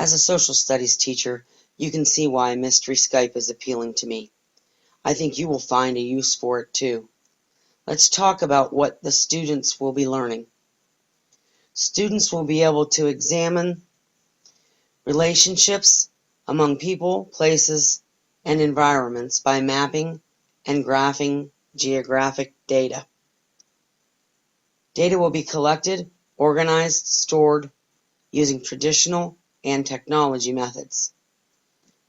As a social studies teacher, you can see why Mystery Skype is appealing to me. I think you will find a use for it too. Let's talk about what the students will be learning. Students will be able to examine relationships among people, places, and environments by mapping and graphing geographic data. Data will be collected, organized, stored using traditional and technology methods.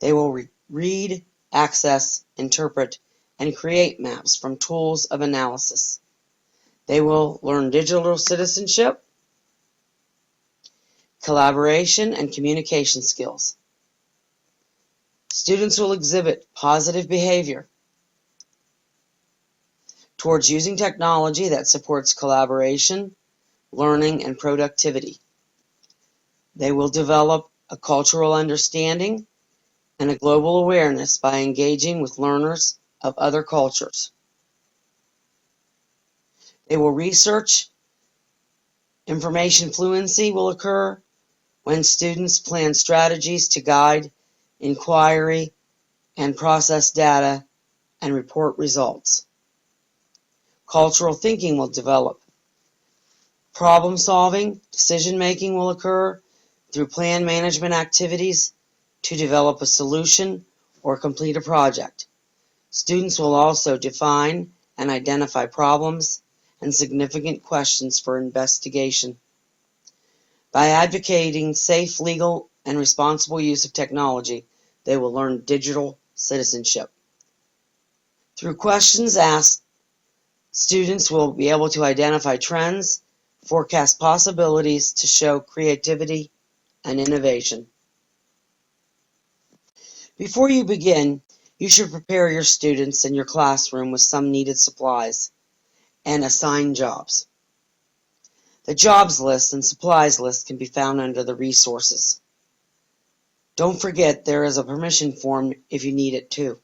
They will read, access, interpret, and create maps from tools of analysis. They will learn digital citizenship, collaboration, and communication skills. Students will exhibit positive behavior towards using technology that supports collaboration, learning, and productivity. They will develop a cultural understanding and a global awareness by engaging with learners of other cultures. They will research. Information fluency will occur when students plan strategies to guide inquiry and process data and report results. Cultural thinking will develop. Problem solving, decision making will occur through plan management activities to develop a solution or complete a project. Students will also define and identify problems and significant questions for investigation. By advocating safe, legal, and responsible use of technology, they will learn digital citizenship. Through questions asked, students will be able to identify trends, forecast possibilities to show creativity and innovation. Before you begin, you should prepare your students in your classroom with some needed supplies and assign jobs. The jobs list and supplies list can be found under the resources. Don't forget there is a permission form if you need it too.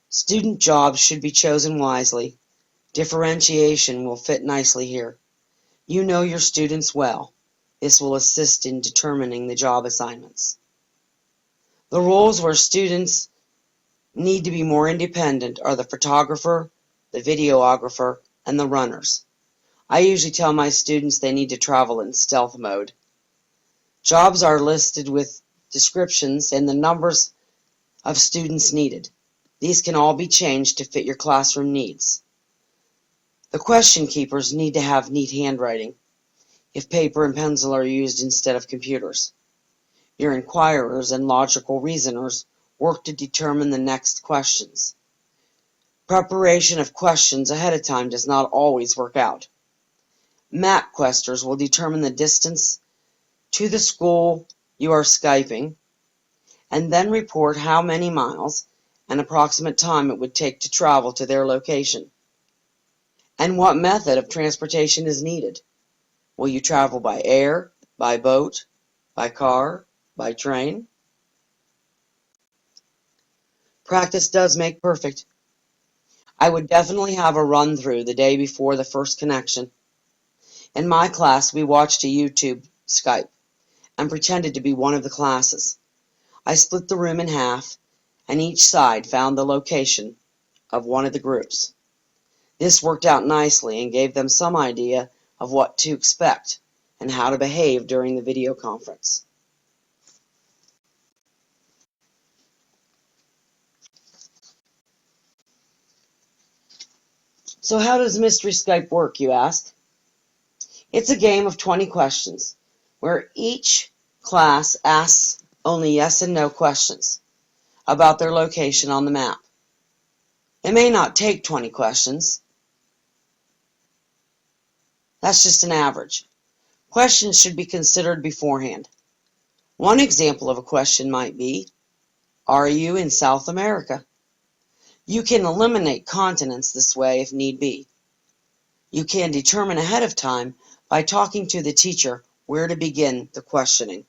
Student jobs should be chosen wisely. Differentiation will fit nicely here. You know your students well. This will assist in determining the job assignments. The roles where students need to be more independent are the photographer, the videographer, and the runners. I usually tell my students they need to travel in stealth mode. Jobs are listed with descriptions and the numbers of students needed. These can all be changed to fit your classroom needs. The question keepers need to have neat handwriting, if paper and pencil are used instead of computers. Your inquirers and logical reasoners work to determine the next questions. Preparation of questions ahead of time does not always work out. Map questers will determine the distance to the school you are Skyping, and then report how many miles and approximate time it would take to travel to their location, and what method of transportation is needed. Will you travel by air, by boat, by car, by train? Practice does make perfect. I would definitely have a run-through the day before the first connection. In my class, we watched a YouTube Skype and pretended to be one of the classes. I split the room in half, and each side found the location of one of the groups. This worked out nicely and gave them some idea of what to expect and how to behave during the video conference. So how does Mystery Skype work, you ask? It's a game of 20 questions, where each class asks only yes and no questions about their location on the map. It may not take 20 questions. That's just an average. Questions should be considered beforehand. One example of a question might be, are you in South America? You can eliminate continents this way if need be. You can determine ahead of time by talking to the teacher where to begin the questioning.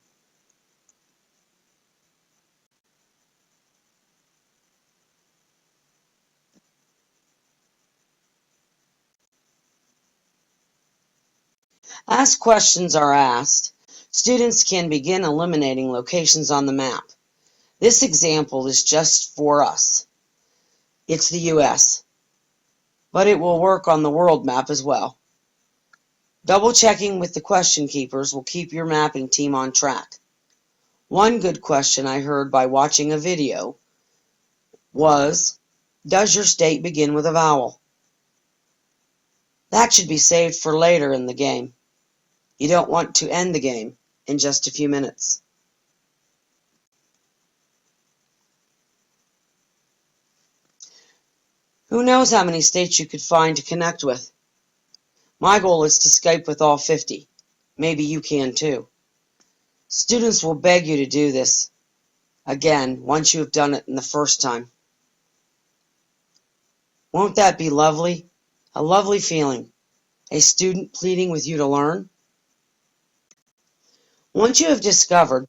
As questions are asked, Students can begin eliminating locations on the map. This example is just for us. It's the US, but it will work on the world map as well. Double checking with the question keepers will keep your mapping team on track. One good question I heard by watching a video was, does your state begin with a vowel? That should be saved for later in the game. You don't want to end the game in just a few minutes. Who knows how many states you could find to connect with? My goal is to Skype with all 50. Maybe you can too. Students will beg you to do this again once you have done it in the first time. Won't that be lovely? A lovely feeling. A student pleading with you to learn? Once you have discovered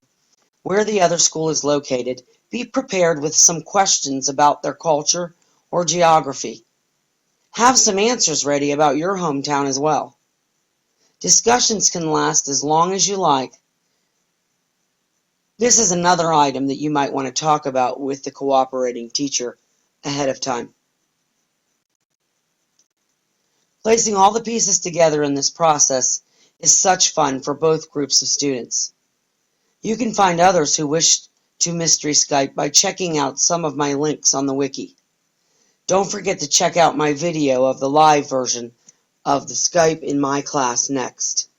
where the other school is located, be prepared with some questions about their culture or geography. Have some answers ready about your hometown as well. Discussions can last as long as you like. This is another item that you might want to talk about with the cooperating teacher ahead of time. Placing all the pieces together in this process is such fun for both groups of students. You can find others who wish to Mystery Skype by checking out some of my links on the wiki. Don't forget to check out my video of the live version of the Skype in my class next.